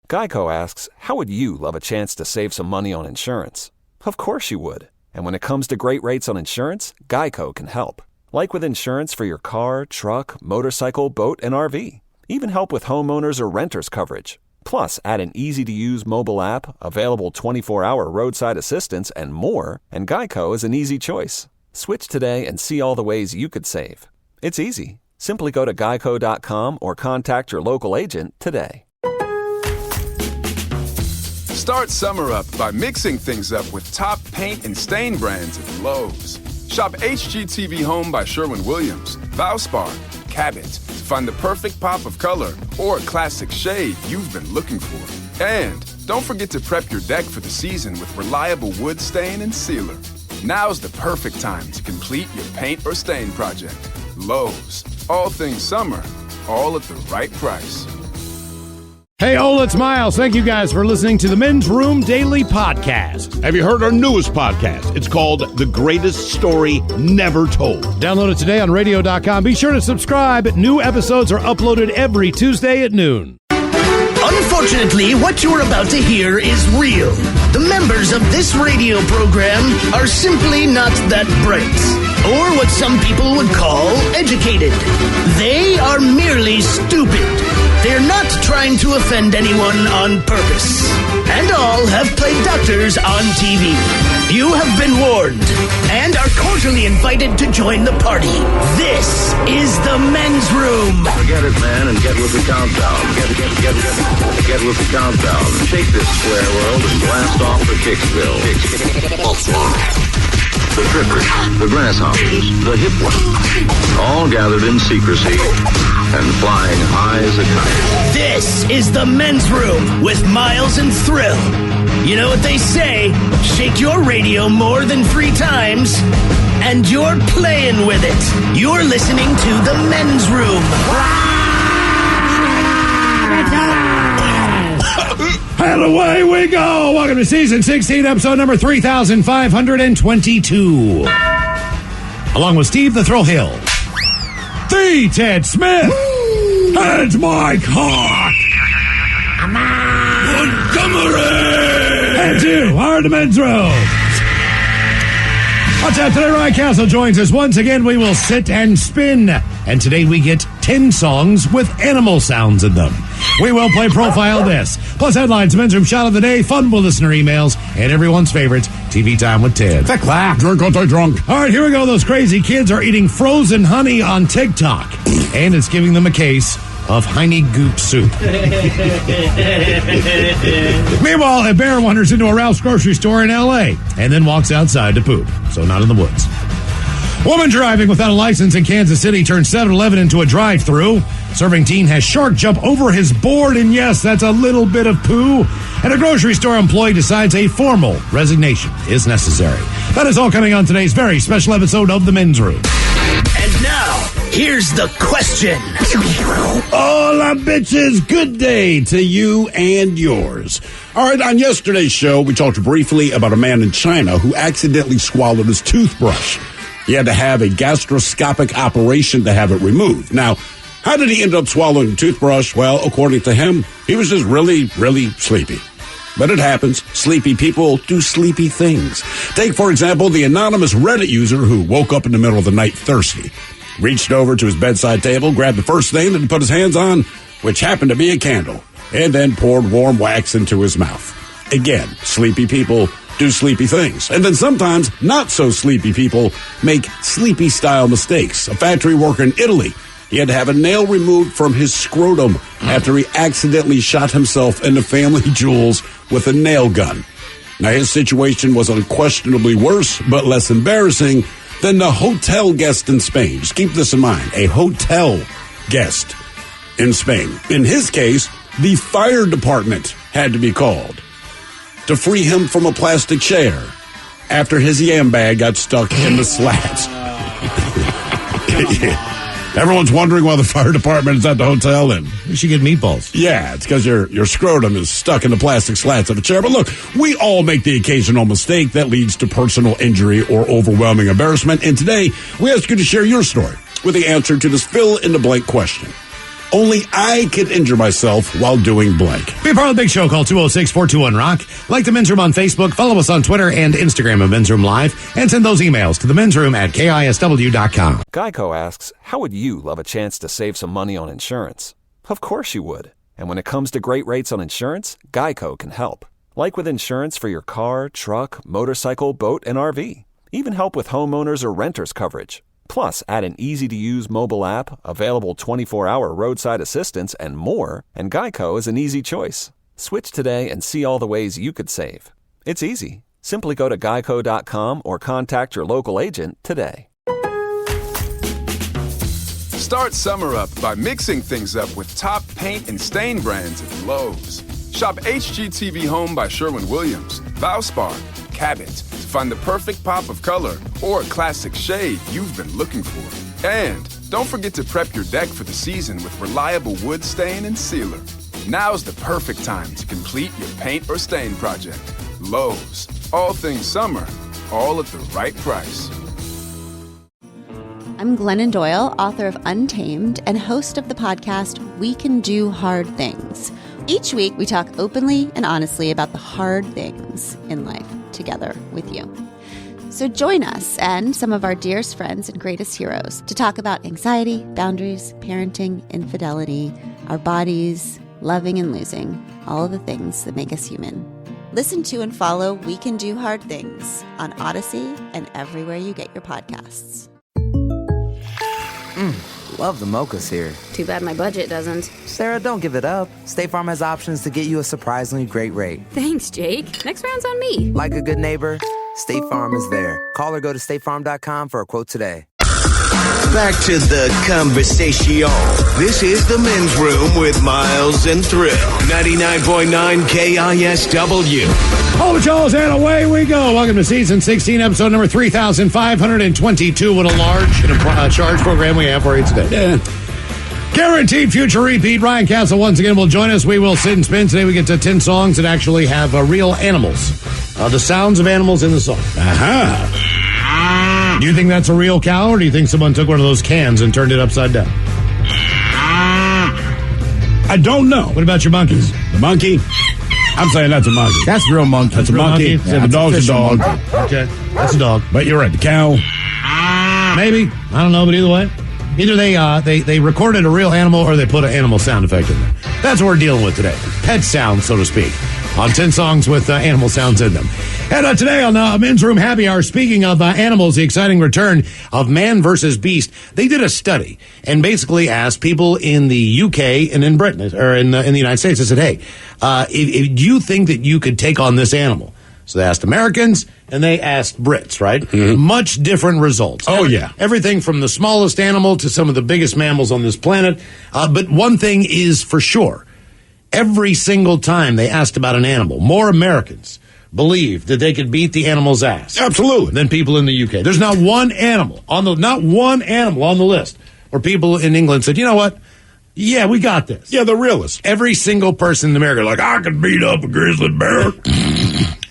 Geico asks, how would you love a chance to save some money on insurance? Of course you would. And when it comes to great rates on insurance, Geico can help. Like with insurance for your car, truck, motorcycle, boat, and RV. Even help with homeowners or renters coverage. Plus, add an easy-to-use mobile app, available 24-hour roadside assistance, and more, and Geico is an easy choice. Switch today and see all the ways you could save. It's easy. Simply go to geico.com or contact your local agent today. Start summer up by mixing things up with top paint and stain brands at Lowe's. Shop HGTV Home by Sherwin-Williams, Valspar, Cabot to find the perfect pop of color or classic shade you've been looking for. And don't forget to prep your deck for the season with reliable wood stain and sealer. Now's the perfect time to complete your paint or stain project. Lowe's. All things summer, all at the right price. Hey, Ola, it's Miles. Thank you guys for listening to the Men's Room Daily Podcast. Have you heard our newest podcast? It's called The Greatest Story Never Told. Download it today on radio.com. Be sure to subscribe. New episodes are uploaded every Tuesday at noon. Unfortunately, what you're about to hear is real. The members of this radio program are simply not that bright, or what some people would call educated. They are merely stupid. They're not trying to offend anyone on purpose. And all have played doctors on TV. You have been warned and are cordially invited to join the party. This is the Men's Room. Forget it, man, and get with the countdown. Get with the countdown. Shake this square world and blast off for Kicksville. The trippers, the grasshoppers, the hip ones, all gathered in secrecy and flying high as a kite. This is the Men's Room with Miles and Thrill. You know what they say, shake your radio more than 3 times, and you're playing with it. You're listening to the Men's Room. And away we go. Welcome to Season 16, Episode number 3522. Along with Steve the Thrill Hill, the Ted Smith, and Mike Hawk. Montgomery! And you are the Men's Room. Watch out today, Ryan Castle joins us. Once again, we will sit and spin. And today we get 10 songs with animal sounds in them. We will play Profile This. Plus headlines, Men's Room Shot of the Day, fun with listener emails, and everyone's favorite, TV Time with Ted. Drink until drunk. All right, here we go. Those crazy kids are eating frozen honey on TikTok. And it's giving them a case of Heine Goop soup. Meanwhile, a bear wanders into a Ralph's grocery store in L.A. and then walks outside to poop. So not in the woods. Woman driving without a license in Kansas City turned 7-Eleven into a drive-thru. Serving teen has shark jump over his board, and yes, that's a little bit of poo. And a grocery store employee decides a formal resignation is necessary. That is all coming on today's very special episode of The Men's Room. And now, here's the question. Hola, bitches. Good day to you and yours. All right, on yesterday's show, we talked briefly about a man in China who accidentally swallowed his toothbrush. He had to have a gastroscopic operation to have it removed. Now, how did he end up swallowing the toothbrush? Well, according to him, he was just really, really sleepy. But it happens. Sleepy people do sleepy things. Take, for example, the anonymous Reddit user who woke up in the middle of the night thirsty. Reached over to his bedside table, grabbed the first thing that he put his hands on, which happened to be a candle, and then poured warm wax into his mouth. Again, sleepy people do sleepy things. And then sometimes not so sleepy people make sleepy-style mistakes. A factory worker in Italy, he had to have a nail removed from his scrotum after he accidentally shot himself in the family jewels with a nail gun. Now, his situation was unquestionably worse, but less embarrassing than the hotel guest in Spain. Just keep this in mind, a hotel guest in Spain. In his case, the fire department had to be called to free him from a plastic chair after his yam bag got stuck in the slats. Everyone's wondering why the fire department is at the hotel, and we should get meatballs. Yeah, it's because your scrotum is stuck in the plastic slats of a chair. But look, we all make the occasional mistake that leads to personal injury or overwhelming embarrassment. And today, we ask you to share your story with the answer to this fill-in-the-blank question. Only I could injure myself while doing blank. Be a part of the big show. Call 206-421-ROCK. Like the Men's Room on Facebook. Follow us on Twitter and Instagram at Men's Room Live. And send those emails to the Men's Room at KISW.com. Geico asks, how would you love a chance to save some money on insurance? Of course you would. And when it comes to great rates on insurance, Geico can help. Like with insurance for your car, truck, motorcycle, boat, and RV. Even help with homeowners or renters coverage. Plus, add an easy-to-use mobile app, available 24-hour roadside assistance, and more, and Geico is an easy choice. Switch today and see all the ways you could save. It's easy. Simply go to geico.com or contact your local agent today. Start summer up by mixing things up with top paint and stain brands at Lowe's. Shop HGTV Home by Sherwin-Williams, Valspar, Cabot to find the perfect pop of color or classic shade you've been looking for. And don't forget to prep your deck for the season with reliable wood stain and sealer. Now's the perfect time to complete your paint or stain project. Lowe's, all things summer, all at the right price. I'm Glennon Doyle, author of Untamed and host of the podcast We Can Do Hard Things. Each week, we talk openly and honestly about the hard things in life together with you. So join us and some of our dearest friends and greatest heroes to talk about anxiety, boundaries, parenting, infidelity, our bodies, loving and losing, all of the things that make us human. Listen to and follow We Can Do Hard Things on Odyssey and everywhere you get your podcasts. Love the mochas here. Too bad my budget doesn't. Sarah, don't give it up. State Farm has options to get you a surprisingly great rate. Thanks, Jake. Next round's on me. Like a good neighbor, State Farm is there. Call or go to statefarm.com for a quote today. Back to the conversation. This is the Men's Room with Miles and Thrill. 99.9 KISW. All the Charles, and away we go. Welcome to season 16, episode number 3,522. What a large and charge program we have for you today. Yeah. Guaranteed future repeat. Ryan Castle once again will join us. We will sit and spin. Today we get to 10 songs that actually have real animals. The sounds of animals in the song. Aha. Do you think that's a real cow, or do you think someone took one of those cans and turned it upside down? I don't know. What about your monkeys? The monkey? I'm saying that's a monkey. That's a real monkey. That's a monkey. Yeah, the dog's a dog. Monkey. Okay, that's a dog. But you're right, the cow. Maybe. I don't know, but either way. Either they recorded a real animal or they put an animal sound effect in there. That's what we're dealing with today. Pet sounds, so to speak. On 10 songs with animal sounds in them. And today on Men's Room Happy Hour, speaking of animals, the exciting return of Man versus Beast. They did a study and basically asked people in the UK and in Britain, or in the United States, they said, hey, if you think that you could take on this animal? So they asked Americans and they asked Brits, right? Mm-hmm. Much different results. Oh, yeah. Everything from the smallest animal to some of the biggest mammals on this planet. But one thing is for sure. Every single time they asked about an animal, more Americans believed that they could beat the animal's ass. Absolutely. Than people in the UK. There's not one animal on the list where people in England said, you know what? Yeah, we got this. Yeah, the realist. Every single person in America, like, I could beat up a grizzly bear.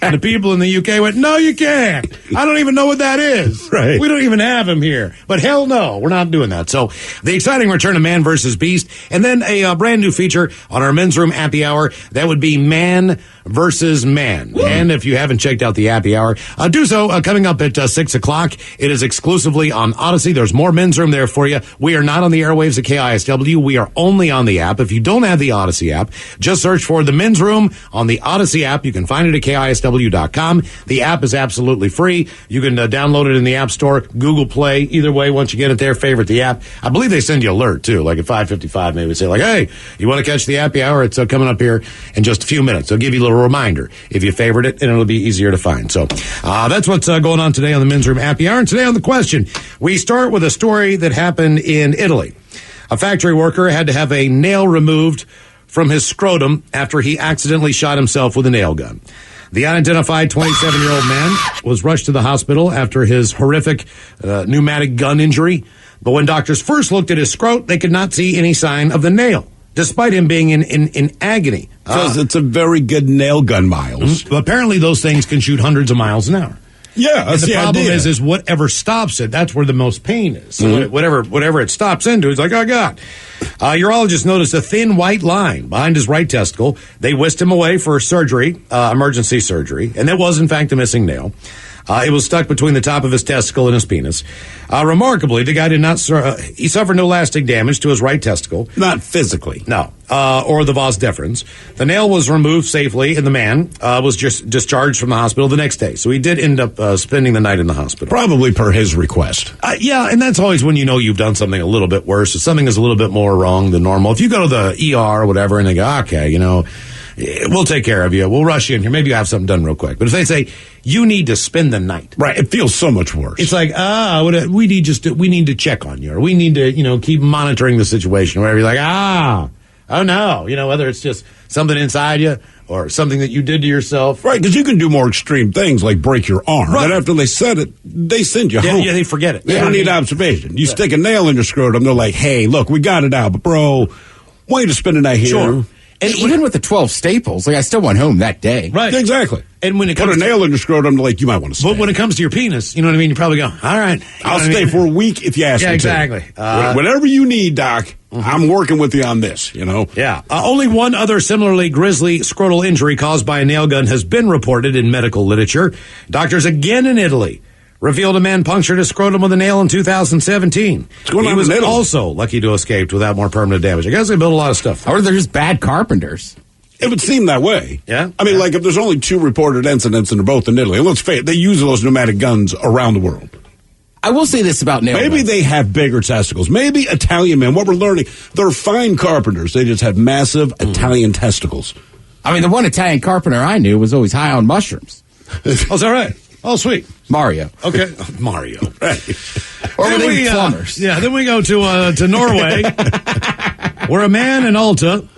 And the people in the UK went, no, you can't. I don't even know what that is. Right. We don't even have him here. But hell no, we're not doing that. So the exciting return of Man versus Beast. And then a brand new feature on our Men's Room Happy Hour. That would be Man versus Man. Woo. And if you haven't checked out the Happy Hour, do so coming up at 6 o'clock. It is exclusively on Odyssey. There's more Men's Room there for you. We are not on the airwaves at KISW. We are only on the app. If you don't have the Odyssey app, just search for the Men's Room on the Odyssey app. You can find it at KISW.com. The app is absolutely free. You can download it in the App Store, Google Play. Either way, once you get it there, favorite the app. I believe they send you alert, too, like at 5:55, maybe say, like, hey, you want to catch the Happy Hour? It's coming up here in just a few minutes. They'll give you a little reminder if you favorite it, and it'll be easier to find. So that's what's going on today on the Men's Room Happy Hour. And today on the question, we start with a story that happened in Italy. A factory worker had to have a nail removed from his scrotum after he accidentally shot himself with a nail gun. The unidentified 27-year-old man was rushed to the hospital after his horrific pneumatic gun injury. But when doctors first looked at his scrot, they could not see any sign of the nail, despite him being in agony. Because it's a very good nail gun, Miles. Apparently those things can shoot hundreds of miles an hour. Yeah, and the problem idea. is whatever stops it, that's where the most pain is. So whatever it stops into, it's like, oh, God. Urologist noticed a thin white line behind his right testicle. They whisked him away for surgery, emergency surgery, and that was, in fact, a missing nail. It was stuck between the top of his testicle and his penis. Remarkably, the guy did not. He suffered no lasting damage to his right testicle. Not physically. No. Or the vas deferens. The nail was removed safely, and the man was just discharged from the hospital the next day. So he did end up spending the night in the hospital. Probably per his request. Yeah, and that's always when you know you've done something a little bit worse. If something is a little bit more wrong than normal. If you go to the ER or whatever, and they go, okay, we'll take care of you. We'll rush you in here. Maybe you have something done real quick. But if they say you need to spend the night, right? It feels so much worse. It's like, we need to check on you, or we need to, keep monitoring the situation. Or whatever. You're like, oh no, whether it's just something inside you or something that you did to yourself, right? Because you can do more extreme things like break your arm. Right. And after they said it, they send you home. Yeah, they forget it. They don't need observation. You stick a nail in your scrotum, they're like, hey, look, we got it out, but bro, why don't you spend the night here? Sure. And even with the 12 staples, I still went home that day. Right. Exactly. And when it comes put a nail in your scrotum, like, you might want to stay. But when it comes to your penis, you know what I mean? You probably go, all right. I'll stay for a week if you ask me to. Yeah, exactly. Whatever you need, Doc, I'm working with you on this, Yeah. Only one other similarly grisly scrotal injury caused by a nail gun has been reported in medical literature. Doctors again in Italy revealed a man punctured his scrotum with a nail in 2017. He was also lucky to escape without more permanent damage. I guess they built a lot of stuff. Or they're just bad carpenters. It would seem that way. Yeah. I mean, like, if there's only 2 reported incidents and they're both in Italy, let's face it, they use those pneumatic guns around the world. I will say this about nail guns. Maybe they have bigger testicles. Maybe Italian men, what we're learning, they're fine carpenters. They just have massive Italian testicles. I mean, the one Italian carpenter I knew was always high on mushrooms. Oh, is that right? Oh, sweet. Mario. Okay. Mario. Right. Or were they plumbers? Then we go to Norway, where a man in Alta,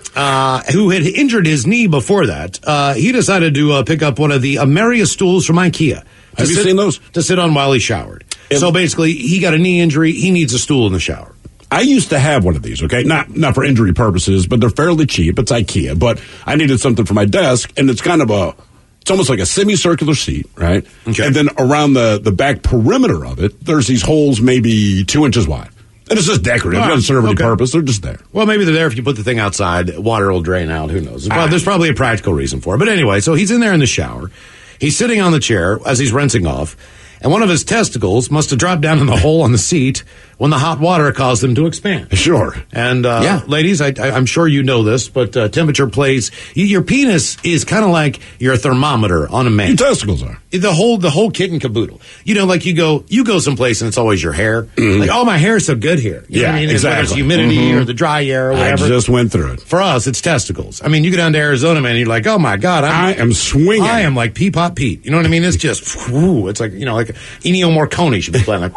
who had injured his knee before that, he decided to pick up one of the Ameria stools from IKEA. Have you seen those? To sit on while he showered. So basically, he got a knee injury. He needs a stool in the shower. I used to have one of these, okay? Not for injury purposes, but they're fairly cheap. It's IKEA. But I needed something for my desk, and it's kind of it's almost like a semicircular seat, right? Okay. And then around the back perimeter of it, there's these holes maybe 2 inches wide. And it's just decorative. It doesn't serve any purpose. They're just there. Well, maybe they're there if you put the thing outside. Water will drain out. Who knows? There's probably a practical reason for it. But anyway, so he's in there in the shower. He's sitting on the chair as he's rinsing off. And one of his testicles must have dropped down in the hole on the seat when the hot water caused them to expand. Sure. And, ladies, I'm sure you know this, but temperature plays. Your penis is kind of like your thermometer on a man. Your testicles are. The whole kit and caboodle. Like you go someplace and it's always your hair. Mm-hmm. Like, oh, my hair is so good here. You know what I mean? Exactly. Whether it's humidity or the dry air or whatever. I just went through it. For us, it's testicles. I mean, you go down to Arizona, man, and you're like, oh my God, I am swinging. I am like Peapot Pete. You know what I mean? It's just, whoo, it's like, like Ennio Morricone should be playing like,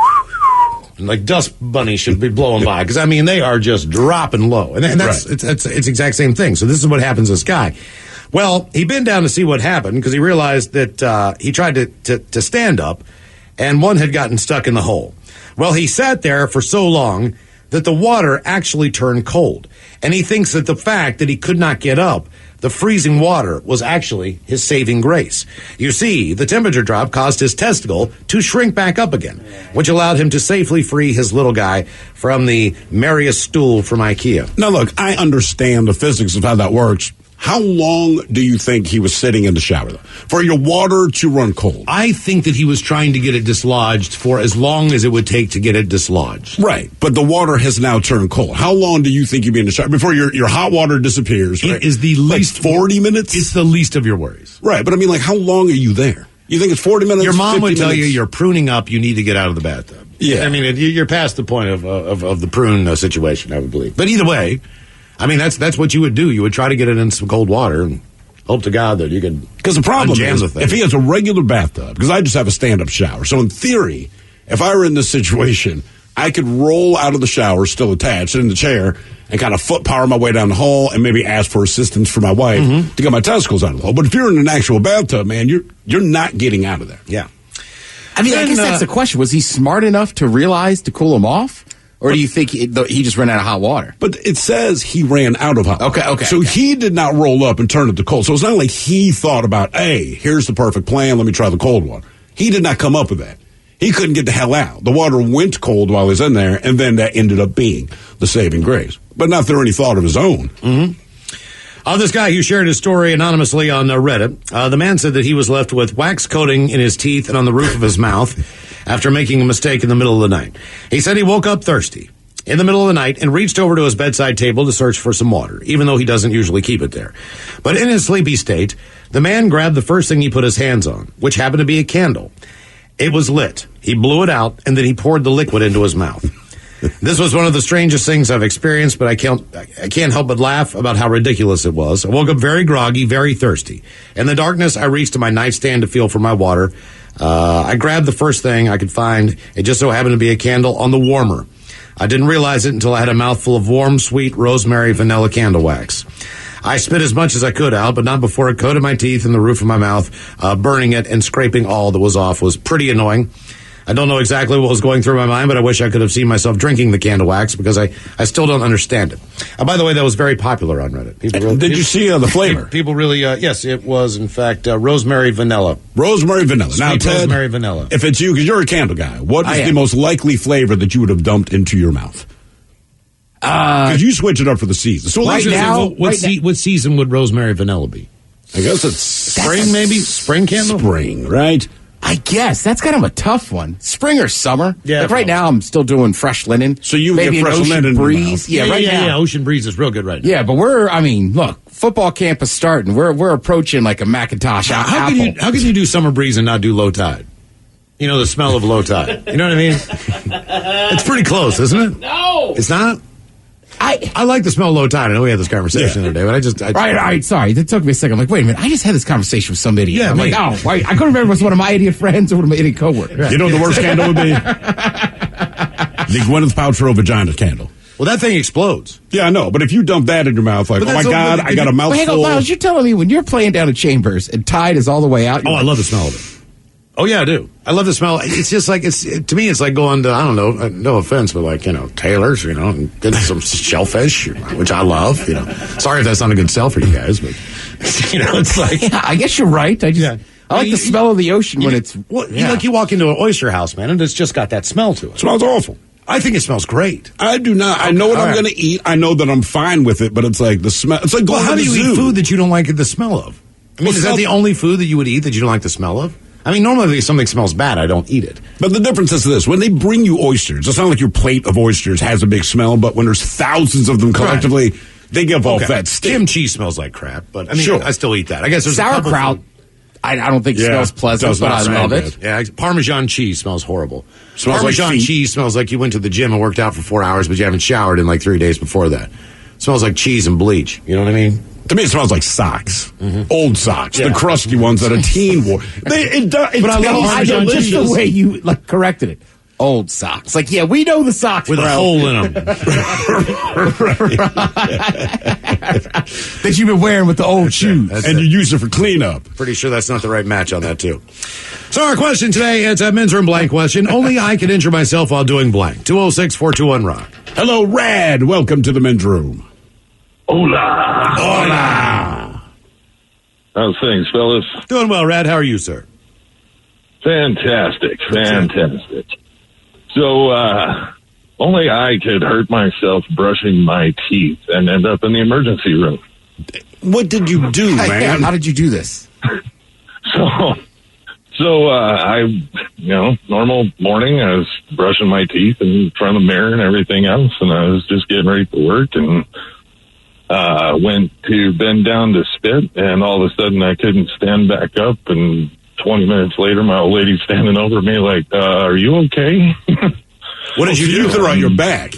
and like Dust Bunny should be blowing by. Because, I mean, they are just dropping low. And that's, right. it's exact same thing. So this is what happens to this guy. Well, he bent down to see what happened because he realized that he tried to stand up and one had gotten stuck in the hole. Well, he sat there for so long that the water actually turned cold. And he thinks that the fact that he could not get up, the freezing water, was actually his saving grace. You see, the temperature drop caused his testicle to shrink back up again, which allowed him to safely free his little guy from the Marius stool from IKEA. Now, look, I understand the physics of how that works. How long do you think he was sitting in the shower, though, for your water to run cold? I think that he was trying to get it dislodged for as long as it would take to get it dislodged. Right, but the water has now turned cold. How long do you think you'd be in the shower before your hot water disappears? Right? It is the least... 40 minutes? It's the least of your worries. Right, but I mean, like, how long are you there? You think it's 40 minutes? Your mom would tell minutes? you you're pruning up, you need to get out of the bathtub. Yeah. I mean, you're past the point of the prune situation, I would believe. But either way, I mean, that's what you would do. You would try to get it in some cold water and hope to God that you could. Because the problem is, if he has a regular bathtub, because I just have a stand-up shower, so in theory, if I were in this situation, I could roll out of the shower, still attached, in the chair, and kind of foot power my way down the hall, and maybe ask for assistance from my wife to get my testicles out of the hole. But if you're in an actual bathtub, man, you're not getting out of there. Yeah. I mean, I guess that's the question. Was he smart enough to realize to cool him off? Or do you think he just ran out of hot water? But it says he ran out of hot water. Okay. So he did not roll up and turn it to cold. So it's not like he thought about, hey, here's the perfect plan. Let me try the cold one. He did not come up with that. He couldn't get the hell out. The water went cold while he was in there, and then that ended up being the saving grace. But not through any thought of his own. This guy who shared his story anonymously on Reddit, the man said that he was left with wax coating in his teeth and on the roof of his mouth after making a mistake in the middle of the night. He said he woke up thirsty in the middle of the night and reached over to his bedside table to search for some water, even though he doesn't usually keep it there. But in his sleepy state, the man grabbed the first thing he put his hands on, which happened to be a candle. It was lit. He blew it out, and then he poured the liquid into his mouth. This was one of the strangest things I've experienced, but I can't help but laugh about how ridiculous it was. I woke up very groggy, very thirsty. In the darkness, I reached to my nightstand to feel for my water. I grabbed the first thing I could find. It just so happened to be a candle on the warmer. I didn't realize it until I had a mouthful of warm, sweet rosemary vanilla candle wax. I spit as much as I could out, but not before it coated my teeth and the roof of my mouth. Burning it and scraping all that was off was pretty annoying. I don't know exactly what was going through my mind, but I wish I could have seen myself drinking the candle wax because I still don't understand it. By the way, that was very popular on Reddit. Did you see the flavor? People really, yes, it was, in fact, rosemary vanilla. Rosemary vanilla. Sweet now, Ted, rosemary vanilla. If it's you, because you're a candle guy, what is the most likely flavor that you would have dumped into your mouth? Because you switch it up for the season. So right now, what season would rosemary vanilla be? I guess it's spring, maybe? Spring candle? Spring, right? I guess that's kind of a tough one. Spring or summer? Yeah. Like right now, I'm still doing fresh linen. So you maybe get fresh an linen breeze. in your mouth. Yeah, Ocean breeze is real good right now. Yeah, but look, football camp is starting. We're approaching like a Macintosh How apple. can you do summer breeze and not do low tide? You know, the smell of low tide. You know what I mean? It's pretty close, isn't it? No, it's not. I like the smell of low tide. I know we had this conversation the other day, but Right, sorry. That took me a second. I'm like, wait a minute. I just had this conversation with some idiot. Yeah, I'm like, I couldn't remember if it was one of my idiot friends or one of my idiot coworkers. You know what the worst candle would be? The Gwyneth Paltrow vagina candle. Well, that thing explodes. Yeah, I know. But if you dump that in your mouth, like, oh my God, I got a mouthful. Hang on, Miles, you're telling me when you're playing down at Chambers and Tide is all the way out. I love the smell of it. Oh, yeah, I do. I love the smell. It's just like, to me, it's like going to, I don't know, no offense, but like, Taylor's, and getting some shellfish, which I love, Sorry if that's not a good sell for you guys, but, it's like. Yeah, I guess you're right. I like the smell of the ocean when it's. You walk into an oyster house, man, and it's just got that smell to it. It smells awful. I think it smells great. I do not. I know what I'm going to eat. I know that I'm fine with it, but it's like the smell. It's like going how to the do you zoo. eat food that you don't like the smell of? I mean, is that the only food that you would eat that you don't like the smell of? I mean, normally if something smells bad, I don't eat it. But the difference is this. When they bring you oysters, it's not like your plate of oysters has a big smell, but when there's thousands of them collectively, they give off that stink. Kimchi smells like crap, but I mean, I still eat that. I guess there's sauerkraut. I don't think it smells pleasant, but I love it. Yeah, Parmesan cheese smells horrible. Parmesan cheese smells like you went to the gym and worked out for 4 hours, but you haven't showered in like 3 days before that. It smells like cheese and bleach. You know what I mean? To me, it smells like socks. Old socks. The crusty ones that a teen wore. But I love Parmesan just cheese. the way you corrected it. Old socks. Like, yeah, we know the socks. With a hole in them. That you've been wearing with the old shoes. And you use it for cleanup. Pretty sure that's not the right match on that, too. So our question today, it's a men's room blank question. Only I can injure myself while doing blank. 206-421-ROCK. Hello, Rad. Welcome to the men's room. Hola. Hola. How's things, fellas? Doing well, Rad. How are you, sir? Fantastic. So, only I could hurt myself brushing my teeth and end up in the emergency room. What did you do, man? How did you do this? So, normal morning, I was brushing my teeth in front of the mirror and everything else, and I was just getting ready for work, and went to bend down to spit, and all of a sudden I couldn't stand back up, and 20 minutes later, my old lady's standing over me like, are you okay? What did you do? You threw out your back.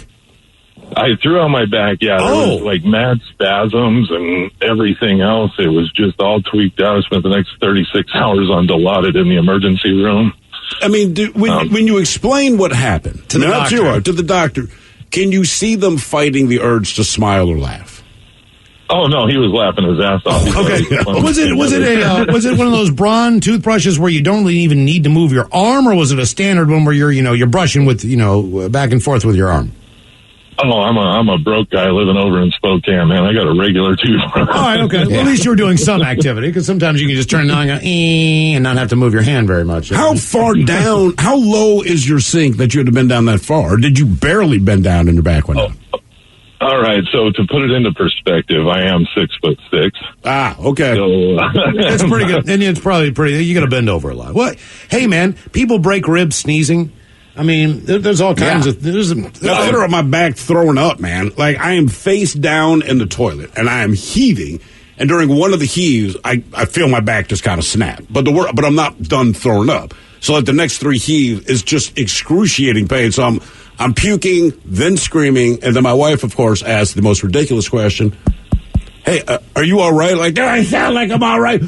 I threw out my back, yeah. There was like mad spasms and everything else. It was just all tweaked out. I spent the next 36 hours on Dilaudid in the emergency room. I mean, when you explain what happened to the doctor, can you see them fighting the urge to smile or laugh? Oh no, he was laughing his ass off. Okay, was it one of those Braun toothbrushes where you don't really even need to move your arm, or was it a standard one where you're brushing with back and forth with your arm? Oh, I'm a broke guy living over in Spokane, man. I got a regular toothbrush. All right, okay. Well, at least you were doing some activity, because sometimes you can just turn it on and not have to move your hand very much. How far down, how low is your sink that you had to bend down that far? Or did you barely bend down in your back window? Oh. All right, so to put it into perspective, I am 6'6". Ah, okay. So, that's pretty good. And it's probably pretty, you got to bend over a lot. What? Hey, man, people break ribs sneezing. I mean, there's all kinds of... I on my back throwing up, man. Like, I am face down in the toilet, and I am heaving. And during one of the heaves, I feel my back just kind of snap. But I'm not done throwing up. So, like, the next 3 heaves is just excruciating pain. So, I'm puking, then screaming, and then my wife, of course, asks the most ridiculous question. Hey, are you all right? Like, do I sound like I'm all right?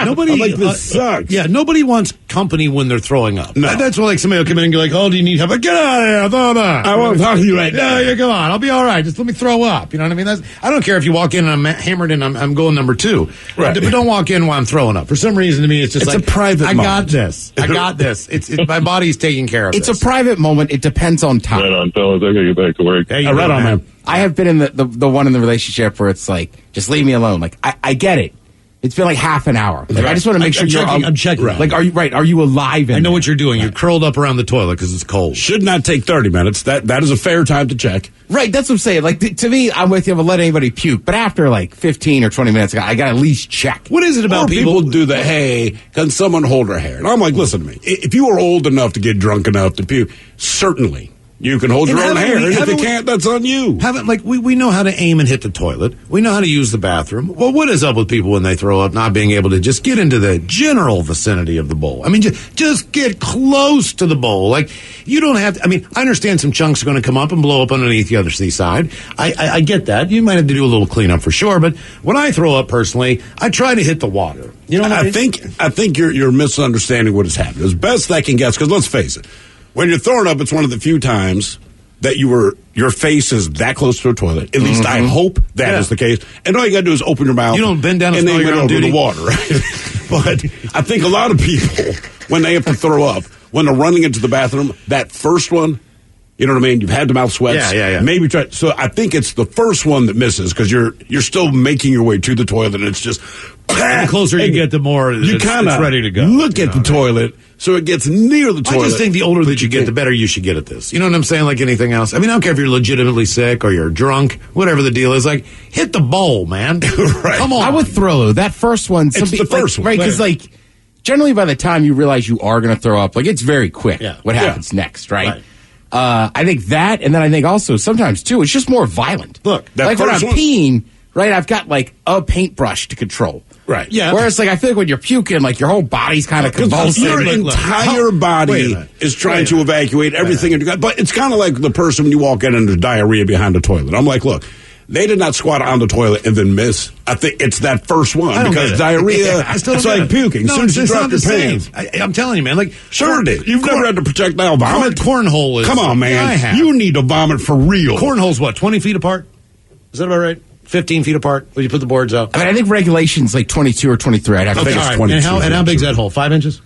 Nobody, I'm like, this sucks. Yeah, nobody wants company when they're throwing up. No. That's why, like, somebody will come in and go like, oh, do you need help? Like, get out of here. Throw up. I won't talk to you right now. Yeah, go on. I'll be all right. Just let me throw up. You know what I mean? I don't care if you walk in and I'm hammered and I'm going number 2. Right. But don't walk in while I'm throwing up. For some reason, to me, it's just it's like, a private moment. got this. I got this. It's my body's taking care of It's this. a private moment. It depends on time. right on, fellas. I got to get back to work. Hey, Right on, man. I have been in the one in the relationship where it's like, just leave me alone. Like, I get it. It's been like half an hour. Like, I just want to make sure I'm checking. Like, are you alive? I know what you're doing. You're curled up around the toilet because it's cold. Should not take 30 minutes. That is a fair time to check. Right, that's what I'm saying. Like, to me, I'm with you. I'm gonna let anybody puke. But after like 15 or 20 minutes, I got to at least check. What is it about Or people do the, hey, can someone hold her hair? And I'm like, listen to me. If you are old enough to get drunk enough to puke, certainly you can hold your own hair. And if you can't, that's on you. We know how to aim and hit the toilet. We know how to use the bathroom. Well, what is up with people when they throw up not being able to just get into the general vicinity of the bowl? I mean, just get close to the bowl. Like, you don't have to. I mean, I understand some chunks are going to come up and blow up underneath the other side. I get that. You might have to do a little cleanup for sure. But when I throw up personally, I try to hit the water. You know what I mean? I think you're misunderstanding what has happened. As best I can guess, because let's face it. When you're throwing up, it's one of the few times that your face is that close to a toilet. At least I hope that is the case. And all you got to do is open your mouth. You don't bend down and then smell your own duty. The water, right? But I think a lot of people, when they have to throw up, when they're running into the bathroom, that first one, you know what I mean? You've had the mouth sweats. Yeah. Maybe try. So I think it's the first one that misses because you're still making your way to the toilet, and it's just. The closer you get, the more it's ready to go. Look at the toilet, so it gets near the toilet. I just think the older that you get, the better you should get at this. You know what I'm saying? Like anything else. I mean, I don't care if you're legitimately sick or you're drunk, whatever the deal is. Like, hit the bowl, man. Right. Come on. I would throw that first one. It's the first one. Right, because like generally by the time you realize you are going to throw up, like it's very quick what happens next, right? I think that, and then I think also sometimes too, it's just more violent. Look, that like when I'm peeing, right, I've got like a paintbrush to control. Right. Yeah. Whereas, like, I feel like when you're puking, like, your whole body's kind of convulsing. Your entire body is trying to evacuate everything in your gut. But it's kind of like the person when you walk in and there's diarrhea behind the toilet. I'm like, look, they did not squat on the toilet and then miss. I think it's that first one because diarrhea, it's like puking. No, as soon as you drop your pants. I'm telling you, man. Like, sure it is. You've never had to projectile vomit? Cornhole is. Come on, man. Yeah, I have. You need to vomit for real. Cornhole's what, 20 feet apart? Is that about right? 15 feet apart when you put the boards out? I mean, I think regulation's like 22 or 23. I'd have to think it's 22. And how big's that hole? 5 inches?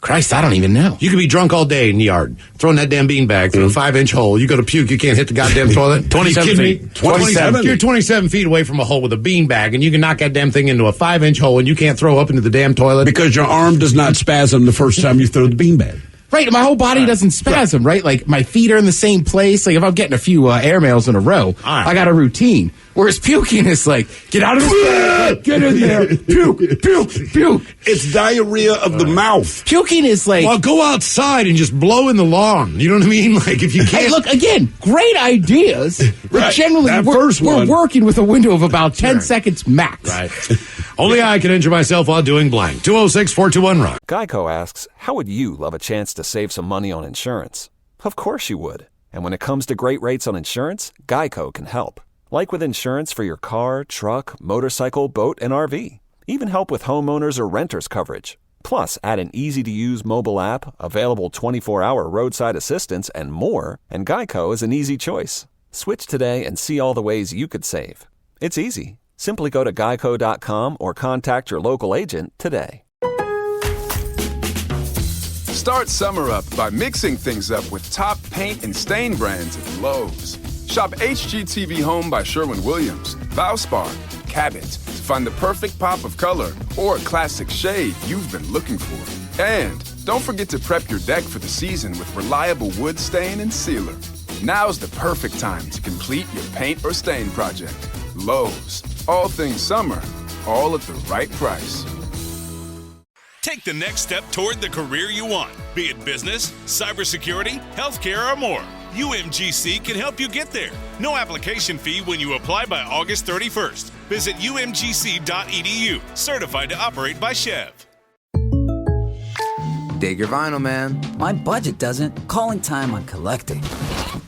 Christ, I don't even know. You could be drunk all day in the yard, throwing that damn beanbag through a 5-inch hole. You go to puke, you can't hit the goddamn toilet. 27 feet. 27? You're 27 feet away from a hole with a beanbag, and you can knock that damn thing into a 5-inch hole, and you can't throw up into the damn toilet. Because your arm does not spasm the first time you throw the beanbag. Right, my whole body doesn't spasm, right? Like, my feet are in the same place. Like, if I'm getting a few airmails in a row, I got a routine. Whereas puking is like, get out of the bag, get in there, puke. It's diarrhea of the mouth. Puking is like... Well, go outside and just blow in the lawn. You know what I mean? Like, if you can't... Hey, look, again, great ideas, but generally we're working with a window of about 10 seconds max. Right. Only I can injure myself while doing blank. 206-421-ROCK. Geico asks, how would you love a chance to save some money on insurance? Of course you would. And when it comes to great rates on insurance, Geico can help. Like with insurance for your car, truck, motorcycle, boat, and RV. Even help with homeowners or renters coverage. Plus, add an easy-to-use mobile app, available 24-hour roadside assistance, and more, and Geico is an easy choice. Switch today and see all the ways you could save. It's easy. Simply go to geico.com or contact your local agent today. Start summer up by mixing things up with top paint and stain brands at Lowe's. Shop HGTV Home by Sherwin-Williams, Valspar, Cabot to find the perfect pop of color or classic shade you've been looking for. And don't forget to prep your deck for the season with reliable wood stain and sealer. Now's the perfect time to complete your paint or stain project. Lowe's, all things summer, all at the right price. Take the next step toward the career you want, be it business, cybersecurity, healthcare, or more. UMGC can help you get there. No application fee when you apply by August 31st. Visit umgc.edu, certified to operate by Chev. Dig your vinyl, man. My budget doesn't. Calling time on collecting.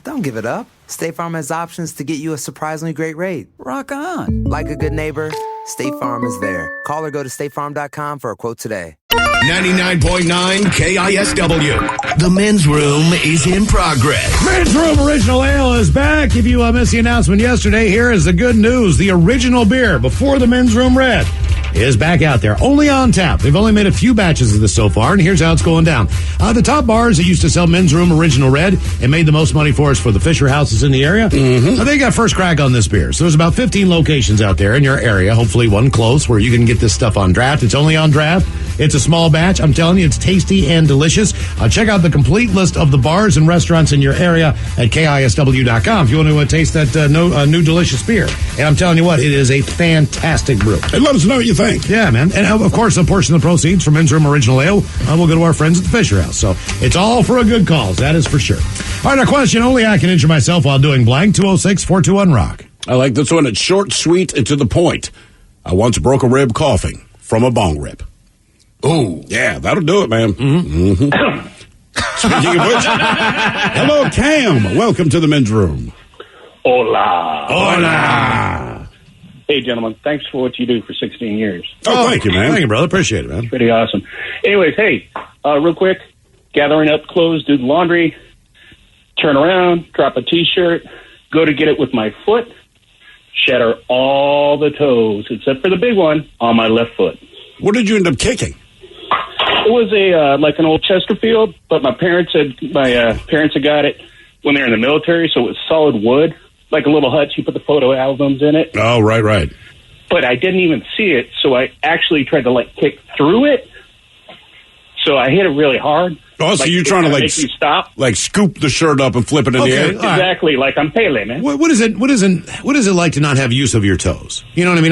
Don't give it up. State Farm has options to get you a surprisingly great rate. Rock on. Like a good neighbor, State Farm is there. Call or go to statefarm.com for a quote today. 99.9 KISW. The men's room is in progress. Men's Room Original Ale is back. If you missed the announcement yesterday, here is the good news. The original beer before the Men's Room Red is back out there, only on tap. They've only made a few batches of this so far, and here's how it's going down. The top bars that used to sell Men's Room Original Red and made the most money for us for the Fisher houses in the area, they got first crack on this beer. So there's about 15 locations out there in your area, hopefully one close, where you can get this stuff on draft. It's only on draft. It's a small batch. I'm telling you, it's tasty and delicious. Check out the complete list of the bars and restaurants in your area at KISW.com if you want to taste that new delicious beer. And I'm telling you what, it is a fantastic brew. And let us know what you think. Yeah, man. And of course, a portion of the proceeds from Men's Room Original Ale will go to our friends at the Fisher House. So it's all for a good cause. That is for sure. All right, our question, only I can injure myself while doing blank, 206-421-ROCK. I like this one. It's short, sweet, and to the point. I once broke a rib coughing from a bong rip. Oh, yeah, that'll do it, man. Speaking of which, hello, Cam. Welcome to the Men's Room. Hola. Hola. Hey, gentlemen, thanks for what you do for 16 years. Oh, thank you, man. Thank you, brother. Appreciate it, man. Pretty awesome. Anyways, hey, real quick, gathering up clothes, do the laundry, turn around, drop a T-shirt, go to get it with my foot, shatter all the toes, except for the big one, on my left foot. What did you end up kicking? It was like an old Chesterfield, but my parents had got it when they were in the military, so it was solid wood, like a little hutch. You put the photo albums in it. Oh, right. But I didn't even see it, so I actually tried to kick through it. So I hit it really hard. Oh, so you're trying to make you stop, scoop the shirt up and flip it in the air? Exactly, like I'm Pele, man. What is it like to not have use of your toes? You know what I mean?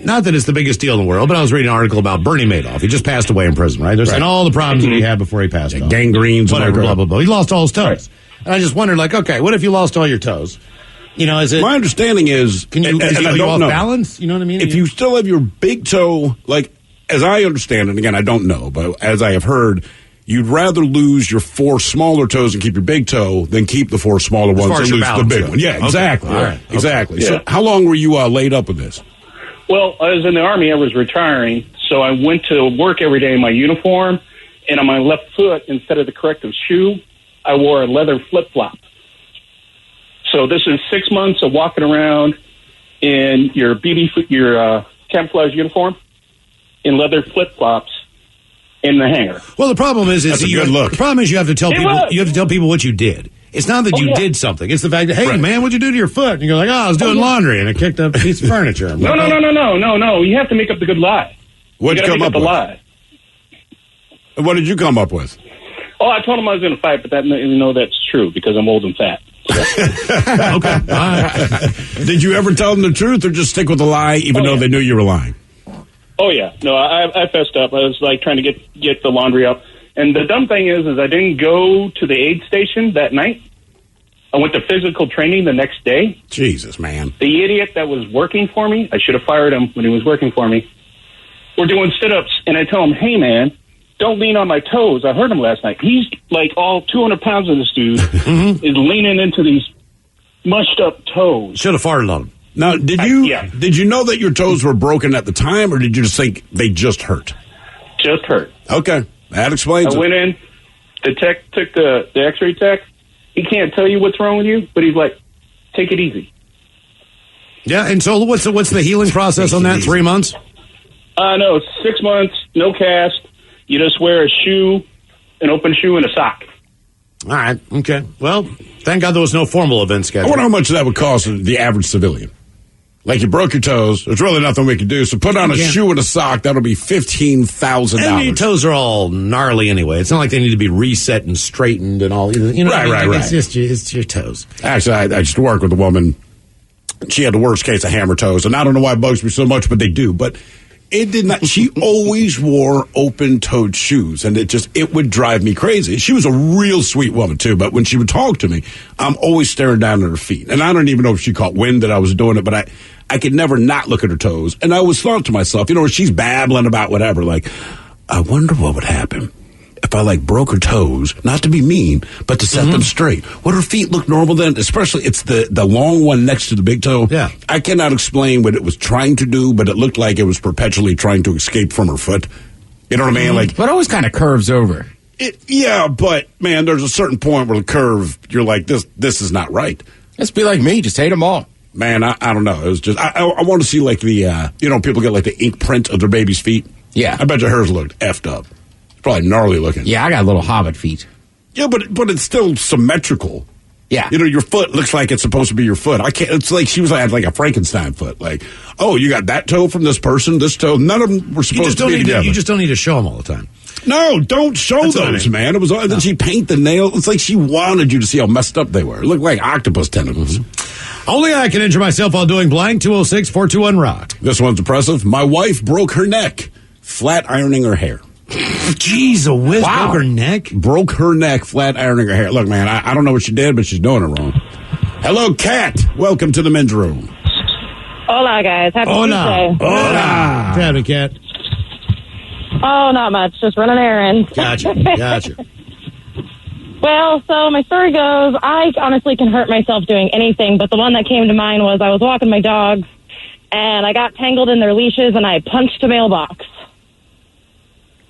Not that it's the biggest deal in the world, but I was reading an article about Bernie Madoff. He just passed away in prison, right? And all the problems that he had before he passed away. Gangrenes, whatever, blah, blah, blah. He lost all his toes. Right. And I just wondered, okay, what if you lost all your toes? You know, is it... My understanding is... Are you off balance? You know what I mean? If you still have your big toe, as I understand it, again, I don't know, but as I have heard... You'd rather lose your 4 smaller toes and keep your big toe than keep the 4 smaller ones and lose the big one. Yeah, exactly. Okay. Right. Exactly. Yeah. So how long were you laid up with this? Well, I was in the Army. I was retiring, so I went to work every day in my uniform, and on my left foot, instead of the corrective shoe, I wore a leather flip-flop. So this is 6 months of walking around in your camouflage uniform in leather flip-flops in the hangar. Well, the problem is that's a good look. The problem is you have to tell people. You have to tell people what you did. It's not that you did something. It's the fact that, hey, man, what'd you do to your foot? And you're like, I was doing laundry and I kicked up a piece of furniture. No. You have to make up the good lie. What'd you come up with? Lie. What did you come up with? Oh, I told him I was going to fight, but that's true because I'm old and fat. So. Okay. All right. Did you ever tell them the truth or just stick with the lie even though they knew you were lying? Oh, yeah. No, I fessed up. I was trying to get the laundry up. And the dumb thing is I didn't go to the aid station that night. I went to physical training the next day. Jesus, man. The idiot that was working for me, I should have fired him when he was working for me. We're doing sit-ups, and I tell him, hey, man, don't lean on my toes. I heard him last night. He's all 200 pounds of this dude is leaning into these mushed up toes. Should have farted on him. Now, did you know that your toes were broken at the time, or did you just think they just hurt? Just hurt. Okay, that explains it. I went in, the tech took the X-ray tech. He can't tell you what's wrong with you, but he's like, take it easy. Yeah, and so what's the healing process on that? 3 months? No, 6 months, no cast. You just wear a shoe an open shoe and a sock. All right. Okay. Well, thank God there was no formal event I scheduled. wonder how much that would cost the average civilian. Like you broke your toes. There's really nothing we can do. So put on a shoe and a sock. That'll be $15,000. And your toes are all gnarly anyway. It's not like they need to be reset and straightened and all. You know, Right. It's just it's your toes. Actually, I just work with a woman. She had the worst case of hammer toes, and I don't know why it bugs me so much, but they do. But it did not. She always wore open-toed shoes, and it would drive me crazy. She was a real sweet woman too, but when she would talk to me, I'm always staring down at her feet, and I don't even know if she caught wind that I was doing it, but I could never not look at her toes, and I always thought to myself, she's babbling about whatever, like, I wonder what would happen if I broke her toes, not to be mean, but to set them straight. Would her feet look normal then? Especially it's the long one next to the big toe. Yeah. I cannot explain what it was trying to do, but it looked like it was perpetually trying to escape from her foot. You know what I mean? But it always kind of curves over. Yeah, but man, there's a certain point where the curve, you're like, this is not right. Just be like me, just hate them all. Man, I don't know. It was just, I want to see the, people get the ink print of their baby's feet. Yeah. I bet you hers looked effed up. It's probably gnarly looking. Yeah, I got little hobbit feet. Yeah, but it's still symmetrical. Yeah. Your foot looks like it's supposed to be your foot. It's like she had a Frankenstein foot. Like, oh, you got that toe from this person, this toe. None of them were supposed to be together. You just don't need to show them all the time. No, don't show those, man. It was. Then she paint the nail. It's like she wanted you to see how messed up they were. It looked like octopus tentacles. Only I can injure myself while doing blank. 206-421-ROCK. This one's impressive. My wife broke her neck flat ironing her hair. Jeez, a whiz. Broke her neck? Broke her neck flat ironing her hair. Look, man, I don't know what she did, but she's doing it wrong. Hello, Kat. Welcome to the men's room. Hola, guys. Happy Tuesday. Hola. Howdy, Kat. Oh, not much. Just running errands. Gotcha. Well, so my story goes, I honestly can hurt myself doing anything, but the one that came to mind was I was walking my dogs, and I got tangled in their leashes, and I punched a mailbox.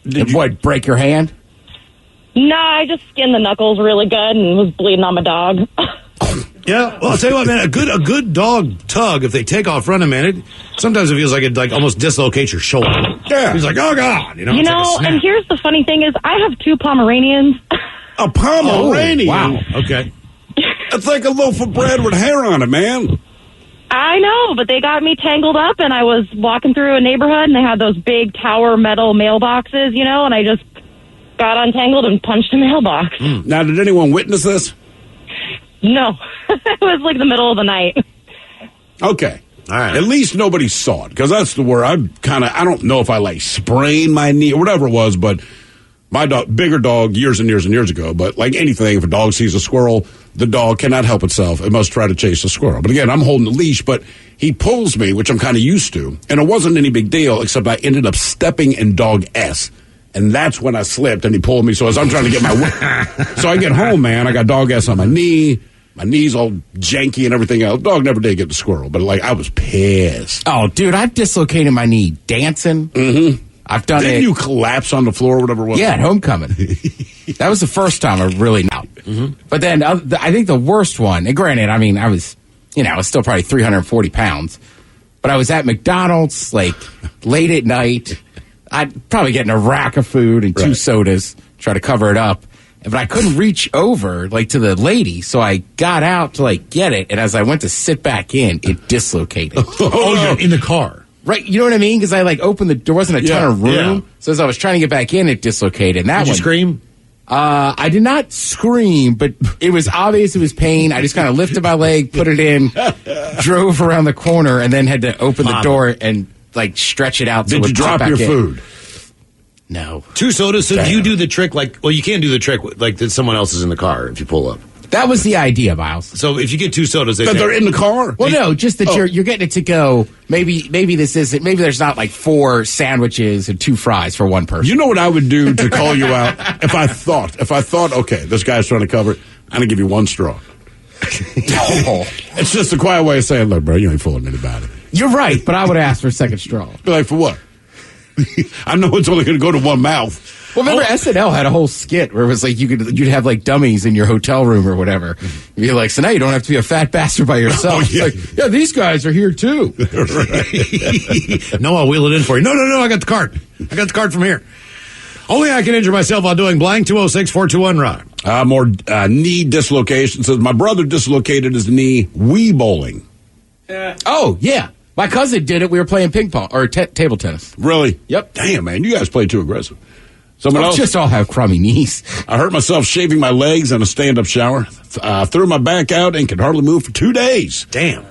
Did you break your hand? No, I just skinned the knuckles really good and was bleeding on my dog. Yeah, well, I'll tell you what, man, a good dog tug, if they take off running, man, sometimes it feels like it almost dislocates your shoulder. Yeah. He's like, oh, God. And here's the funny thing is I have 2 Pomeranians. A Pomeranian? Oh, wow. Okay. It's like a loaf of bread with hair on it, man. I know, but they got me tangled up, and I was walking through a neighborhood, and they had those big tower metal mailboxes, and I just got untangled and punched a mailbox. Now, did anyone witness this? No. It was like the middle of the night. Okay. All right. At least nobody saw it, because that's the word. I don't know if I sprained my knee or whatever it was, but my dog, bigger dog, years and years and years ago, but like anything, if a dog sees a squirrel, the dog cannot help itself. It must try to chase the squirrel. But again, I'm holding the leash, but he pulls me, which I'm kind of used to, and it wasn't any big deal, except I ended up stepping in dog S. And that's when I slipped, and he pulled me. So as I'm trying to get so I get home, man, I got dog S on my knee. My knee's all janky and everything else. Dog never did get the squirrel, but I was pissed. Oh, dude, I've dislocated my knee dancing. Mm-hmm. I've done it. Didn't you collapse on the floor or whatever it was? Yeah, at homecoming. That was the first time I really knelt. Mm-hmm. But then I think the worst one, and granted, I mean, I was still probably 340 pounds, but I was at McDonald's, late at night. I'd probably getting a rack of food and 2 sodas, try to cover it up. But I couldn't reach over, to the lady, so I got out to, get it, and as I went to sit back in, it dislocated. You're in the car. Right, you know what I mean? Because I opened there wasn't a ton of room, so as I was trying to get back in, it dislocated. And Did you scream? I did not scream, but it was obvious it was pain. I just kind of lifted my leg, put it in, drove around the corner, and then had to open the door and stretch it out. Did you drop your food? No. 2 sodas. So do you do the trick you can't do the trick that someone else is in the car if you pull up. That was the idea, Miles. So if you get 2 sodas, they're in the car. Well, no, just that you're getting it to go. Maybe this isn't. Maybe there's not 4 sandwiches and 2 fries for one person. You know what I would do to call you out if I thought, okay, this guy's trying to cover it. I'm gonna give you 1 straw. It's just a quiet way of saying, look, bro, you ain't fooling anybody. You're right, but I would ask for a second straw. Be like, for what? I know it's only going to go to one mouth. Well, remember SNL had a whole skit where it was you'd have dummies in your hotel room or whatever. You'd be like, so now you don't have to be a fat bastard by yourself. Oh, yeah. These guys are here too. No, I'll wheel it in for you. No, I got the card. I got the card from here. Only I can injure myself while doing blank. 206-421-ROCK. More knee dislocation. Says, my brother dislocated his knee Wii bowling. Oh, yeah. My cousin did it. We were playing ping pong or table tennis. Really? Yep. Damn, man. You guys play too aggressive. Someone else? Just all have crummy knees. I hurt myself shaving my legs in a stand-up shower. Threw my back out and could hardly move for 2 days. Damn.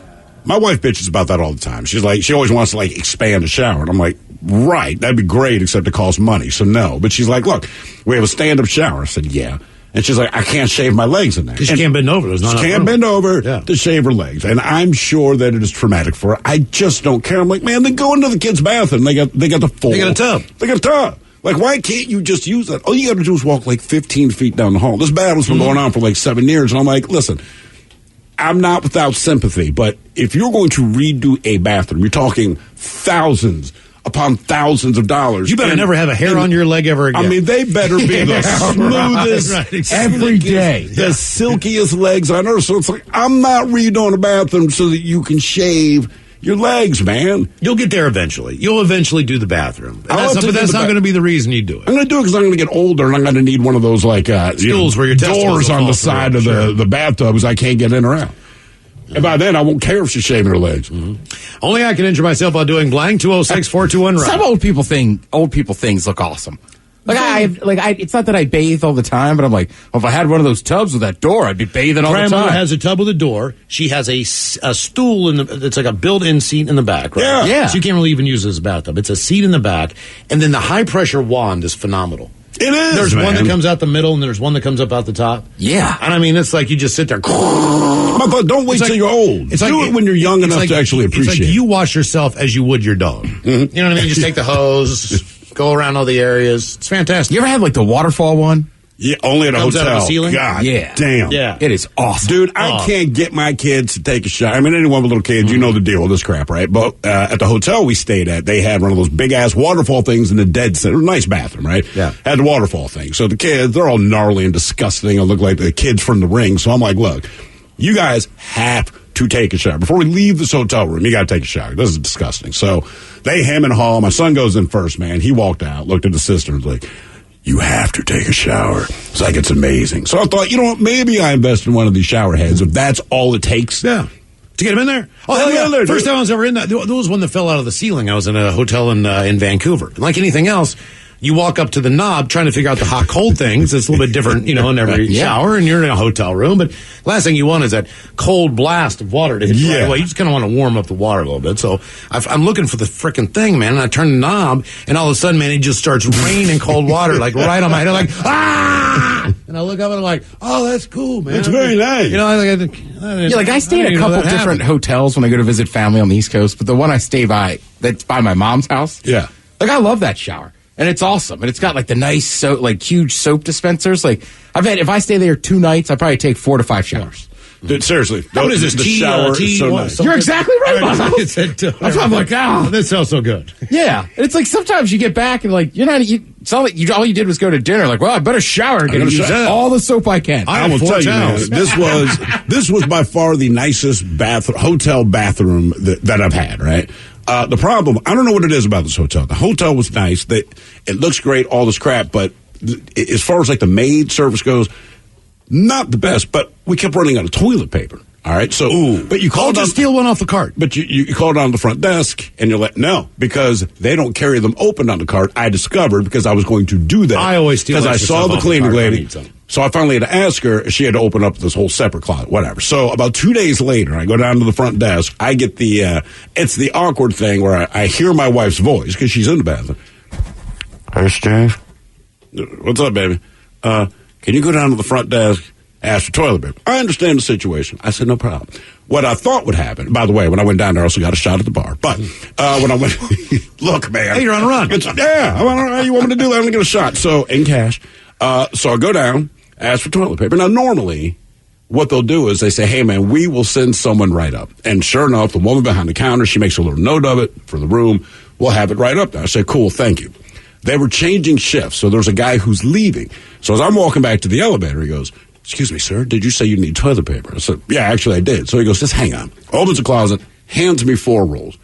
My wife bitches about that all the time. She's like, she always wants to like expand a shower. And I'm like, right, that'd be great, except it costs money. So no. But she's like, look, we have a stand-up shower. I said, yeah. And she's like, I can't shave my legs in there. Because she can't bend over. She can't bend over to shave her legs. And I'm sure that it is traumatic for her. I just don't care. I'm like, man, they go into the kids' bathroom. They got the full. They got a tub. They got a tub. Like, why can't you just use that? All you got to do is walk like 15 feet down the hall. This battle's been going on for like 7 years. And I'm like, listen, I'm not without sympathy, but if you're going to redo a bathroom, you're talking thousands upon thousands of dollars. You better never have a hair on your leg ever again. I mean, they better be the smoothest every day. The silkiest legs on earth. So it's like, I'm not redoing a bathroom so that you can shave your legs, man. You'll get there eventually. You'll eventually do the bathroom. But I'll have to that's do not going to be the reason you do it. I'm going to do it because I'm going to get older and I'm going to need one of those like stools where your doors on the side of the bathtub because I can't get in or out. And by then, I won't care if she's shaving her legs. Only I can injure myself while doing blank. 206-421-ROCK. Some old people things look awesome. Like it's not that I bathe all the time, but I'm like, well, if I had one of those tubs with that door, I'd be bathing all the time. Grandma has a tub with a door. She has a stool it's like a built-in seat in the back, right? Yeah. So you can't really even use it as a bathtub. It's a seat in the back, and then the high-pressure wand is phenomenal. It is. There's man. one that comes out the middle, and there's one that comes up out the top. Yeah. And I mean, it's like you just sit there. But don't wait till you're old. Do it when you're young enough to actually appreciate it. It's like you wash yourself as you would your dog. You know what I mean? You just take the hose, go around all the areas. It's fantastic. You ever had like the waterfall one? Yeah, only at a hotel. Out of the ceiling? God damn. Yeah. It is awesome. Dude, I can't get my kids to take a shower. I mean, anyone with little kids, you know the deal with this crap, right? But at the hotel we stayed at, they had one of those big-ass waterfall things in the dead center. Nice bathroom, right? Yeah. Had the waterfall thing. So the kids, they're all gnarly and disgusting and look like the kids from The Ring. So I'm like, look, you guys have to take a shower. Before we leave this hotel room, you got to take a shower. This is disgusting. So they hem and haw. My son goes in first, man. He walked out, looked at his sister and was like, you have to take a shower. It's like, it's amazing. So I thought, you know what, maybe I invest in one of these shower heads if that's all it takes. Yeah. To get him in there? Oh, hell yeah. First time I was ever in that, there was one that fell out of the ceiling. I was in a hotel in Vancouver. Like anything else, you walk up to the knob trying to figure out the hot-cold things. It's a little bit different, in every shower, and you're in a hotel room. But last thing you want is that cold blast of water to hit you right away. You just kind of want to warm up the water a little bit. So I'm looking for the frickin' thing, man, and I turn the knob, and all of a sudden, man, it just starts raining cold water, like right on my head. I'm like, ah! And I look up and I'm like, oh, that's cool, man. It's very nice. I stay at a couple different hotels when I go to visit family on the East Coast, but the one I stay by, that's by my mom's house. Yeah. I love that shower. And it's awesome. And it's got like the nice huge soap dispensers. Like if I stay there 2 nights, I probably take 4 to 5 showers. Dude, seriously. What is this? The shower is so nice. You're exactly right, Bob. That's why I'm like, that smells so good. Yeah. And it's like sometimes you get back and like, it's not like all you did was go to dinner. Like, well, I better shower and use all the soap I can. I will tell you, man, this was by far the nicest hotel bathroom that I've had, right? The problem, I don't know what it is about this hotel. The hotel was nice. It looks great, all this crap, but as far as like the maid service goes, not the best, but we kept running out of toilet paper. All right, so but you called just steal one off the cart. But you called on the front desk and you're like, no, because they don't carry them open on the cart. I discovered because I was going to do that. I always steal because I saw the cleaning lady. So I finally had to ask her. She had to open up this whole separate closet, whatever. So about 2 days later, I go down to the front desk. I get it's the awkward thing where I hear my wife's voice because she's in the bathroom. Hey, Steve. What's up, baby? Can you go down to the front desk? Ask for toilet paper. I understand the situation. I said, no problem. What I thought would happen, by the way, when I went down there, I also got a shot at the bar. But when I went, look, man. Hey, you're on a run. You want me to do that? I'm going to get a shot. So, in cash. So I go down, ask for toilet paper. Now, normally, what they'll do is they say, hey, man, we will send someone right up. And sure enough, the woman behind the counter, she makes a little note of it for the room. We'll have it right up there. I say, cool, thank you. They were changing shifts, so there's a guy who's leaving. So as I'm walking back to the elevator, he goes, excuse me, sir, did you say you need toilet paper? I said, yeah, actually I did. So he goes, just hang on. Opens the closet, hands me 4 rolls.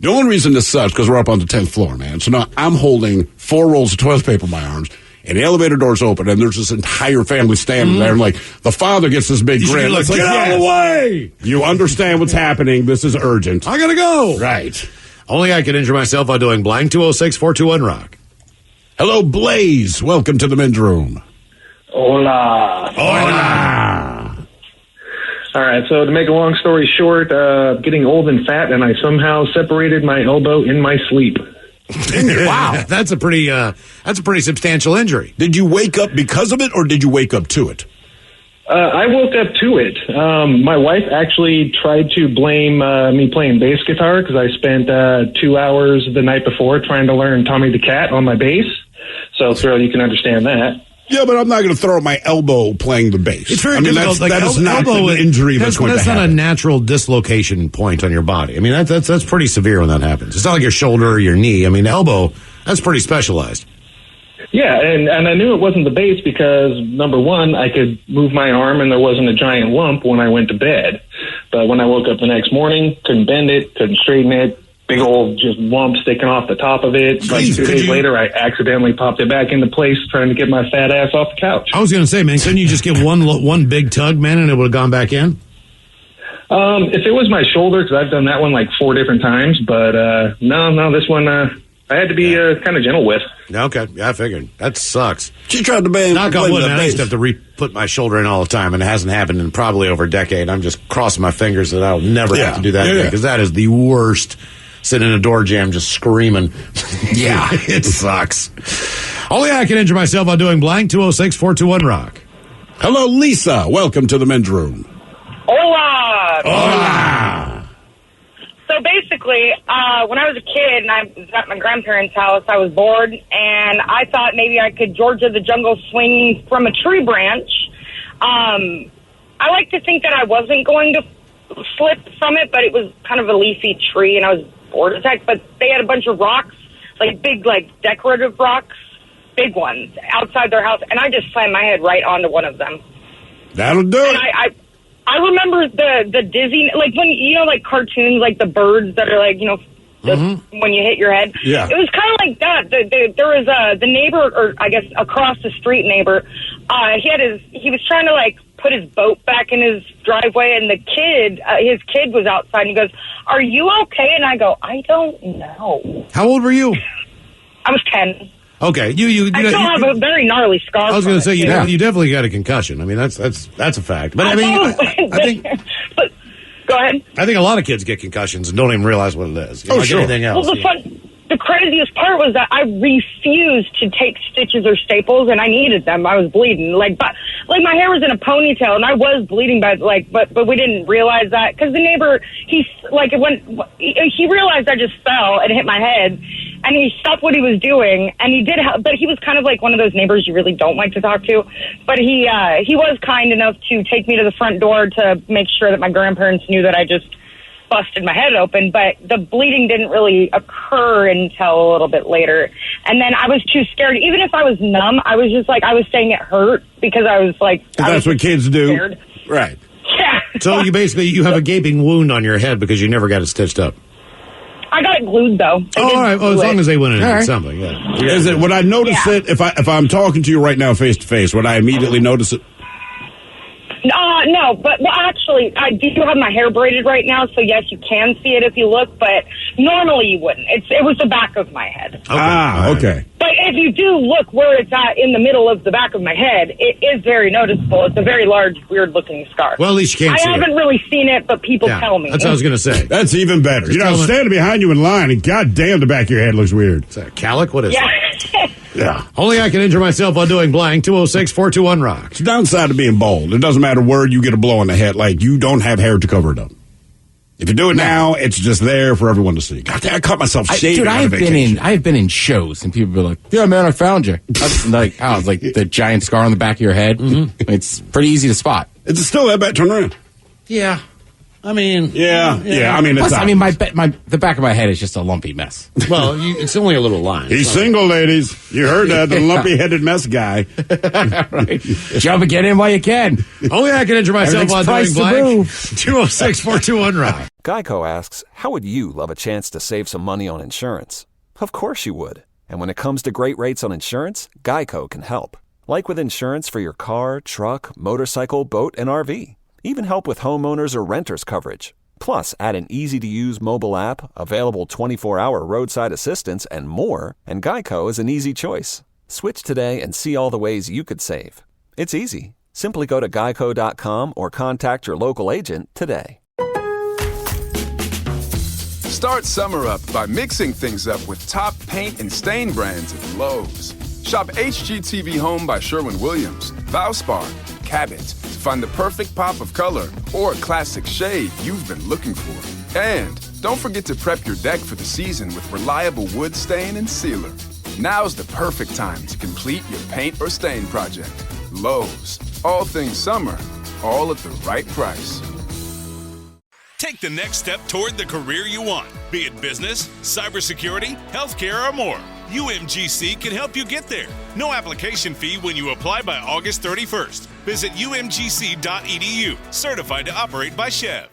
The only reason this sucks because we're up on the 10th floor, man. So now I'm holding 4 rolls of toilet paper in my arms, and the elevator doors open, and there's this entire family standing there, and like the father gets this big grin, like, get out of the way! You understand what's happening. This is urgent. I gotta go. Right. Only I can injure myself by doing blank. 206-421-ROCK. Hello, Blaze. Welcome to the men's room. Hola. Hola. All right, so to make a long story short, getting old and fat, and I somehow separated my elbow in my sleep. Wow, that's a pretty substantial injury. Did you wake up because of it, or did you wake up to it? I woke up to it. My wife actually tried to blame me playing bass guitar because I spent 2 hours the night before trying to learn Tommy the Cat on my bass. So, Thrill, you can understand that. Yeah, but I'm not going to throw my elbow playing the bass. It's very difficult. That is not an injury that's going to happen. That's not a natural dislocation point on your body. I mean, that's pretty severe when that happens. It's not like your shoulder or your knee. I mean, the elbow, that's pretty specialized. Yeah, and I knew it wasn't the bass because, number one, I could move my arm and there wasn't a giant lump when I went to bed. But when I woke up the next morning, couldn't bend it, couldn't straighten it. Big old just lump sticking off the top of it. Like 2 days later, I accidentally popped it back into place trying to get my fat ass off the couch. I was going to say, man, couldn't you just get one big tug, man, and it would have gone back in? If it was my shoulder, because I've done that one like 4 different times, but no, this one I had to be kind of gentle with. Okay, yeah, I figured. That sucks. She tried to ban. Knock on wood, man. I used to have to put my shoulder in all the time, and it hasn't happened in probably over a decade. I'm just crossing my fingers that I'll never have to do that again, because that is the worst. Sitting in a door jam just screaming. Yeah, it sucks. Only I can injure myself by doing blank. 206-421-ROCK. Hello, Lisa. Welcome to the men's room. Hola. Hola. So basically, when I was a kid and I was at my grandparents' house, I was bored, and I thought maybe I could Georgia the Jungle swing from a tree branch. I like to think that I wasn't going to slip from it, but it was kind of a leafy tree, and I was bored as heck. But they had a bunch of rocks, like big, like decorative rocks, big ones, outside their house, and I just slammed my head right onto one of them. That'll do it. And I remember the dizziness, like when, you know, like cartoons, like the birds that are like, you know, when you hit your head. Yeah. It was kind of like that. There was the neighbor, or I guess across the street neighbor, he was trying to like put his boat back in his driveway, and his kid was outside, and he goes, "Are you okay?" And I go, "I don't know." How old were you? I was 10. Okay, I still have a very gnarly scar. I was going to say you definitely got a concussion. I mean, that's a fact. But I mean, I think. But go ahead. I think a lot of kids get concussions and don't even realize what it is. Sure. Anything else. Well, the craziest part was that I refused to take stitches or staples, and I needed them. I was bleeding, like my hair was in a ponytail, and I was bleeding, but we didn't realize that because the neighbor, he realized I just fell and hit my head, and he stopped what he was doing, and he did, but he was kind of like one of those neighbors you really don't like to talk to, but he was kind enough to take me to the front door to make sure that my grandparents knew that I just busted my head open, but the bleeding didn't really occur until a little bit later. And then I was too scared. Even if I was numb, I was just like, I was saying it hurt because I was like, that's what kids do. Scared. Right. Yeah. So you have a gaping wound on your head because you never got it stitched up. I got it glued though. All right. Well, as long as they went in and did something. Yeah. Is it? Would I notice it if I'm talking to you right now face to face? Would I immediately notice it? No, but actually, I do have my hair braided right now, so yes, you can see it if you look, but normally you wouldn't. It was the back of my head. Okay. Okay. But if you do look where it's at in the middle of the back of my head, it is very noticeable. It's a very large, weird-looking scar. Well, at least you can't see it. I haven't really seen it, but people tell me. That's what I was going to say. That's even better. I'm standing behind you in line, and goddamn, the back of your head looks weird. Is that a calic? What is it? Yeah. Only I can injure myself while doing blank. 206-421-ROCK. It's the downside of being bald. It doesn't matter where you get a blow on the head. Like, you don't have hair to cover it up. If you do it now, it's just there for everyone to see. God, I caught myself shaving. Dude, I have been in shows, and people be like, "Yeah, man, I found you." That's like the giant scar on the back of your head. Mm-hmm. It's pretty easy to spot. It's still that bad. Turn around. Yeah. I mean, yeah. I mean, Plus, the back of my head is just a lumpy mess. Well, it's only a little line. He's single, ladies. You heard that, the lumpy-headed mess guy. Right. Jump and get in while you can. Only I can injure myself while doing blank. 206-421-ROCK. Geico asks, how would you love a chance to save some money on insurance? Of course you would. And when it comes to great rates on insurance, Geico can help. Like with insurance for your car, truck, motorcycle, boat, and RV. Even help with homeowners or renters coverage. Plus, add an easy-to-use mobile app, available 24-hour roadside assistance, and more, and Geico is an easy choice. Switch today and see all the ways you could save. It's easy. Simply go to geico.com or contact your local agent today. Start summer up by mixing things up with top paint and stain brands at Lowe's. Shop HGTV Home by Sherwin-Williams, Valspar, Cabot to find the perfect pop of color or classic shade you've been looking for. And don't forget to prep your deck for the season with reliable wood stain and sealer. Now's the perfect time to complete your paint or stain project. Lowe's, all things summer, all at the right price. Take the next step toward the career you want, be it business, cybersecurity, healthcare, or more. UMGC can help you get there. No application fee when you apply by August 31st. Visit umgc.edu, certified to operate by Chev.